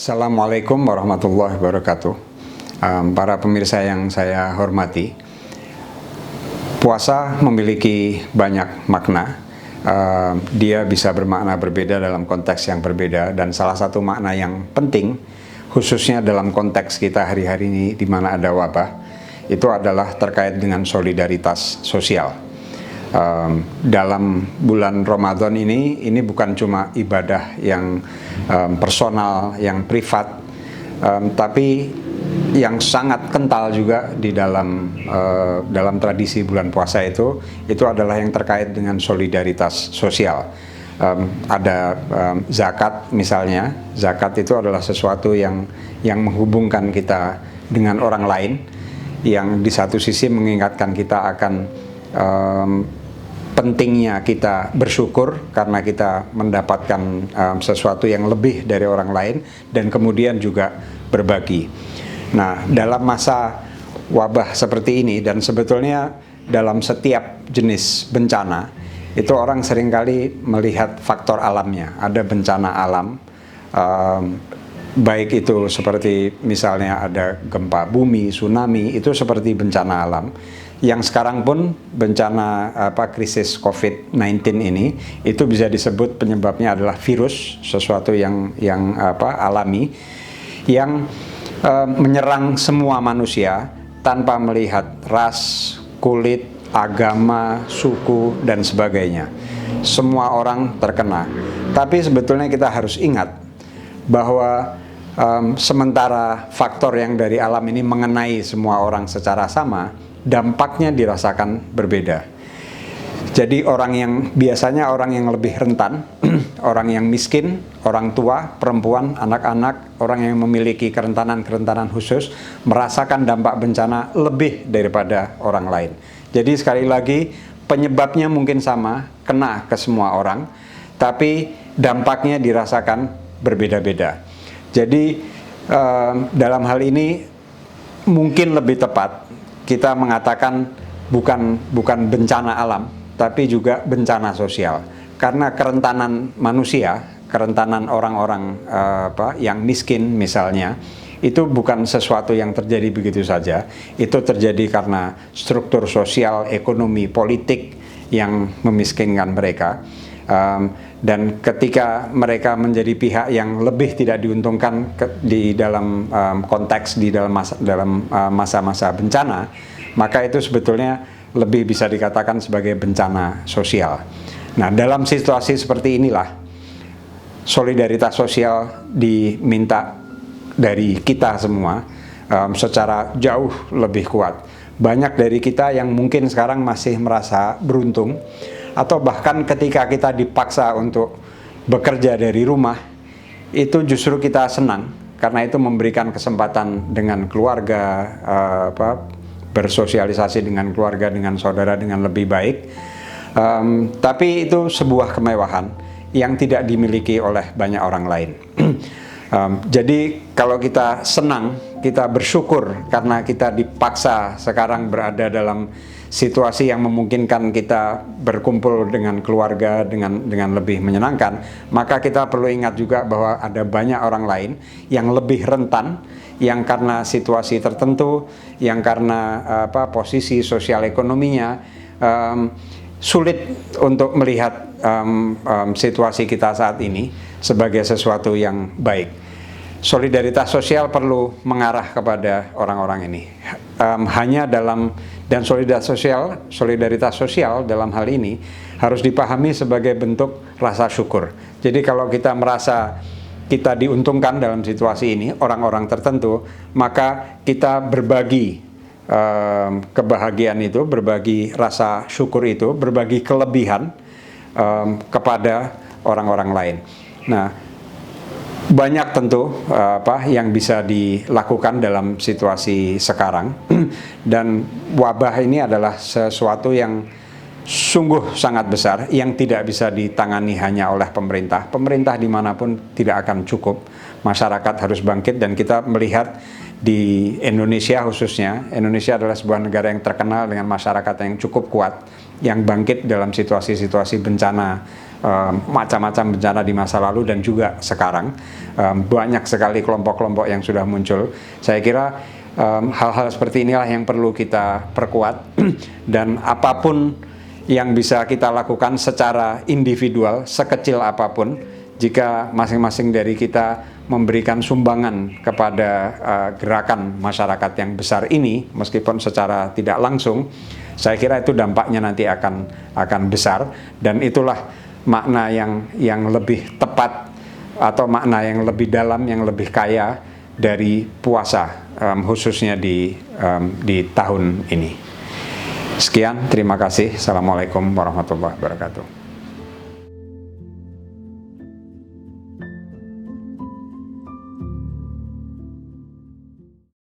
Assalamualaikum warahmatullahi wabarakatuh. Para pemirsa yang saya hormati, puasa memiliki banyak makna. Dia bisa bermakna berbeda dalam konteks yang berbeda, dan salah satu makna yang penting, khususnya dalam konteks kita hari-hari ini di mana ada wabah, itu adalah terkait dengan solidaritas sosial. Dalam bulan Ramadan ini bukan cuma ibadah yang personal, yang privat, tapi yang sangat kental juga di dalam tradisi bulan puasa itu adalah yang terkait dengan solidaritas sosial. Ada zakat misalnya. Zakat itu adalah sesuatu yang menghubungkan kita dengan orang lain, yang di satu sisi mengingatkan kita akan pentingnya kita bersyukur karena kita mendapatkan sesuatu yang lebih dari orang lain, dan kemudian juga berbagi. Nah, dalam masa wabah seperti ini, dan sebetulnya dalam setiap jenis bencana, itu orang seringkali melihat faktor alamnya. Ada bencana alam, baik itu seperti misalnya ada gempa bumi, tsunami, itu seperti bencana alam. Yang sekarang pun bencana krisis COVID-19 ini, itu bisa disebut penyebabnya adalah virus, sesuatu yang alami, yang menyerang semua manusia tanpa melihat ras, kulit, agama, suku, dan sebagainya. Semua orang terkena. Tapi sebetulnya kita harus ingat bahwa sementara faktor yang dari alam ini mengenai semua orang secara sama, dampaknya dirasakan berbeda. Jadi biasanya orang yang lebih rentan, orang yang miskin, orang tua, perempuan, anak-anak, orang yang memiliki kerentanan khusus, merasakan dampak bencana lebih daripada orang lain. Jadi sekali lagi, penyebabnya mungkin sama, kena ke semua orang, tapi dampaknya dirasakan berbeda-beda. Jadi dalam hal ini mungkin lebih tepat kita mengatakan bukan bencana alam, tapi juga bencana sosial. Karena kerentanan manusia, kerentanan orang-orang yang miskin misalnya, itu bukan sesuatu yang terjadi begitu saja. Itu terjadi karena struktur sosial, ekonomi, politik yang memiskinkan mereka. Dan ketika mereka menjadi pihak yang lebih tidak diuntungkan di dalam konteks di dalam masa-masa bencana, maka itu sebetulnya lebih bisa dikatakan sebagai bencana sosial. Nah, dalam situasi seperti inilah solidaritas sosial diminta dari kita semua secara jauh lebih kuat. Banyak dari kita yang mungkin sekarang masih merasa beruntung, atau bahkan ketika kita dipaksa untuk bekerja dari rumah, itu justru kita senang, karena itu memberikan kesempatan dengan keluarga, bersosialisasi dengan keluarga, dengan saudara dengan lebih baik. Tapi itu sebuah kemewahan yang tidak dimiliki oleh banyak orang lain. Jadi kalau kita senang, kita bersyukur karena kita dipaksa sekarang berada dalam situasi yang memungkinkan kita berkumpul dengan keluarga dengan lebih menyenangkan, maka kita perlu ingat juga bahwa ada banyak orang lain yang lebih rentan, yang karena situasi tertentu, yang karena posisi sosial ekonominya sulit untuk melihat situasi kita saat ini sebagai sesuatu yang baik. Solidaritas sosial perlu mengarah kepada orang-orang ini. Dan solidaritas sosial dalam hal ini harus dipahami sebagai bentuk rasa syukur. Jadi kalau kita merasa kita diuntungkan dalam situasi ini, orang-orang tertentu, maka kita berbagi kebahagiaan itu, berbagi rasa syukur itu, berbagi kelebihan kepada orang-orang lain. Nah, banyak tentu yang bisa dilakukan dalam situasi sekarang, dan wabah ini adalah sesuatu yang sungguh sangat besar yang tidak bisa ditangani hanya oleh pemerintah. Pemerintah dimanapun tidak akan cukup. Masyarakat harus bangkit, dan kita melihat di Indonesia khususnya. Indonesia adalah sebuah negara yang terkenal dengan masyarakat yang cukup kuat, yang bangkit dalam situasi-situasi bencana, macam-macam bencana di masa lalu dan juga sekarang. Banyak sekali kelompok-kelompok yang sudah muncul. Saya kira hal-hal seperti inilah yang perlu kita perkuat dan apapun yang bisa kita lakukan secara individual, sekecil apapun, jika masing-masing dari kita memberikan sumbangan kepada gerakan masyarakat yang besar ini, meskipun secara tidak langsung, saya kira itu dampaknya nanti akan besar, dan itulah makna yang lebih tepat atau makna yang lebih dalam, yang lebih kaya dari puasa, khususnya di tahun ini. Sekian, terima kasih. Assalamualaikum warahmatullahi wabarakatuh.